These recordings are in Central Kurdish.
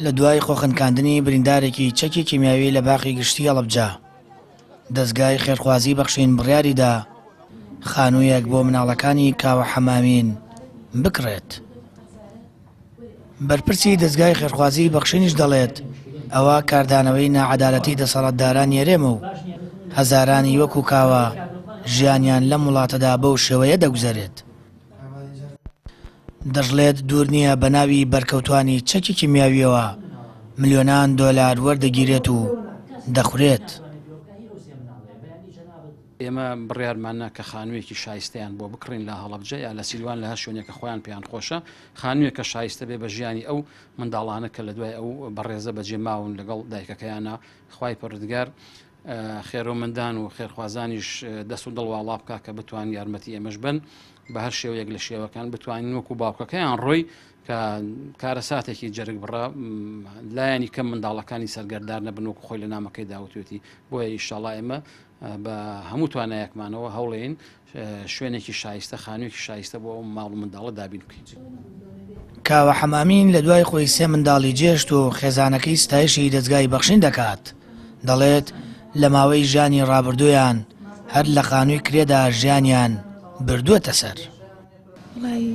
لە دوای خۆخنکاندنی بریندارێکی چەکی کیمیاوی لە باخی گشتی هەڵەبجە دەستگای خێرخوازی بەخشین بڕیاریدا خانوویەک بۆ مناڵەکانی کاوە حەمامین بکڕێت. بەرپرسی دەستگای خێرخوازی بەخشینیش دەڵێت ئەوە کاردانەوەی ناعەدالەتی دەسەڵاتداران یێرێمە و هەزارانی وەکو کاوە ژیانیان لەم وڵاتەدا بەو شێوەیە دەگوزارێت. دەژڵێت دوور نییە بە ناوی بەرکەوتوانی چەکی کیمیاویەوە ملیۆنان دۆلار وەردەگیرێت و دەخورێت. ئێمە بڕیارمانە کە خانوویەکی شایستەیان بۆ بکڕین لە هەڵەبجە یا لە سیلوان لە هەر شوێنێکە خۆیان پێیان خۆشە، خانوویەکە شایستە بێ بە ژیانی ئەو منداڵانە کە لە دوای ئەو بەڕێزە بەجێ ماون لەگەڵ دایکەکەیانە. خوای پەروەردگار خێرۆمەندان و خێرخوازانیش دەست و دڵواڵا بکە کە بتوان یارمەتی ئێمەش بن بە هەر شێوەیەک لە شێوەکان بتوانین وەکو باوکەکەیان ڕۆی کە کارەساتێکی جەرگ بڕە لایەنی کەم منداڵەکانی سەرگەردار نەبن وەکو خۆی لە نامەکەی داوتێتی. بۆیە ئینشاڵڵا ئێمە بە هەموو توانایەکمانەوە هەوڵێن شوێنێکی شایستە خانوویەکی شایستە بۆ ماڵ و منداڵە دابین بکەین. کاوە حەمامین لە دوای خۆی سێ منداڵی جێشت و خێزانەکەی ستایشی دەستگای بەخشین دەکات. دەڵێت لە ماوەی ژیانی ڕابردوویان هەر لە خانووی کرێدا ژیانیان بردووەتە سەر. وڵای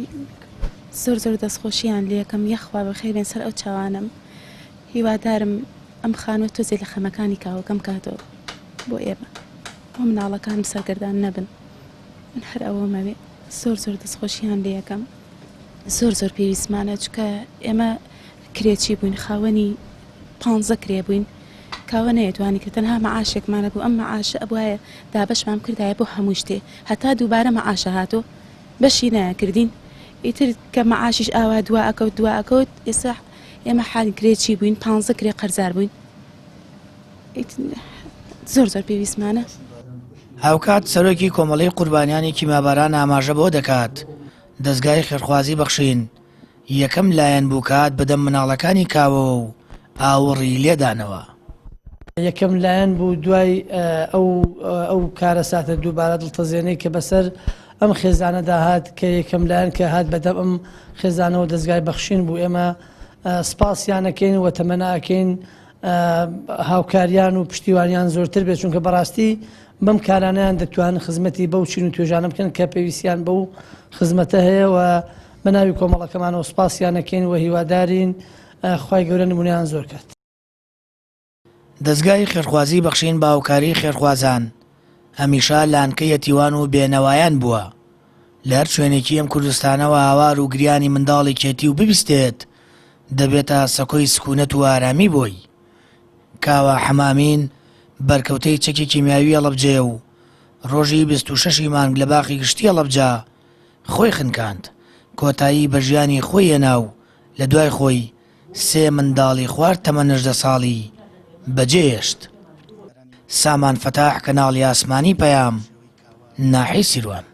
زۆر دەستخۆشییان لێ یەکەم یەخوا بەخێر بێن سەر ئەو چاوانم. هیوادارم ئەم خانووە تۆزێ لە خەمەکانی کاوەکەم کاتەوە بۆ ئێمە بۆ مناڵەکانم سەرگەردان نەبن. من هەر ئەوەمەوێ زۆر دەستخۆشییان لێ یەکەم. زۆر پێویستمانە چکە ئێمە کرێکی بووین خاوەنی 15 کرێ بووین کاوە نەیەتوانی کرد تەنها مەعاشێکمانە بوو. ئەم مەعاشە ئەبوایە دابەشمان کردایە بۆ هەموو شتێ هەتا دووبارە مەعاشە هاتۆ بەشی نەکردین ئیتر کە مەعاشیش ئاوا دوا ئەکەوت ئێستا ئێمە حالی کرێکی بووین 15 کرێ قەرزار بووین. زۆر پێویستمانە. هاوکات سەرۆکی کۆمەڵەی قوربانیانی کیماباران ئاماژە بۆ دەکات دەستگای خێرخوازی بەخشین یەکەم لایەن بووکات بەدەم مناڵەکانی کاوە و ئاوڕی لێدانەوە. یەکەم لایەن بوو دوای ئەو کارەساتە دووبارە دڵتەزێنەی کە بەسەر ئەم خێزانەدا هات کە یەکەم لایەن کە هات بەدەم ئەم خێزانەوە دەستگای بەخشین بوو. ئێمە سپاسیانەکەین و تەمەناکەین هاوکاریان و پشتیوانیان زۆرتر بێت چونکە بەڕاستی بەم کارانیان دەتوانن خزمەتی بەو چین و توێژانە بکەن کە پێویستیان بەو خزمەتە هەیە و بە ناوی کۆمەڵەکەمانەوە سپاسیانەکەین و هیوادارین خوای گەورە نمونەیان زۆر کات. دەستگای خێرخوازی بەخشین باوکاری خێرخوازان هەمیشە لانکە یەتیوان و بێنەوایان بووە. لە هەر شوێنێکی ئەم کوردستانەوە هاوار و گریانی منداڵی کێتی و ببیستێت دەبێتە سەکۆی سکوونەت و ئارامی بۆی. کاوە حەمامین بەرکەوتەی چەکی کیمیاوی هەڵەبجێ و ڕۆژی 26 مانگ لە باخی گشتی هەڵەبجە خۆی خنکاند کۆتایی بە ژیانی خۆی هێنا و لە دوای خۆی سێ منداڵی خوارد تەمەن 19 ساڵی بەجێهێشت. سامان فەتاح کەناڵی ئاسمانی پەیام ناحی سیروان.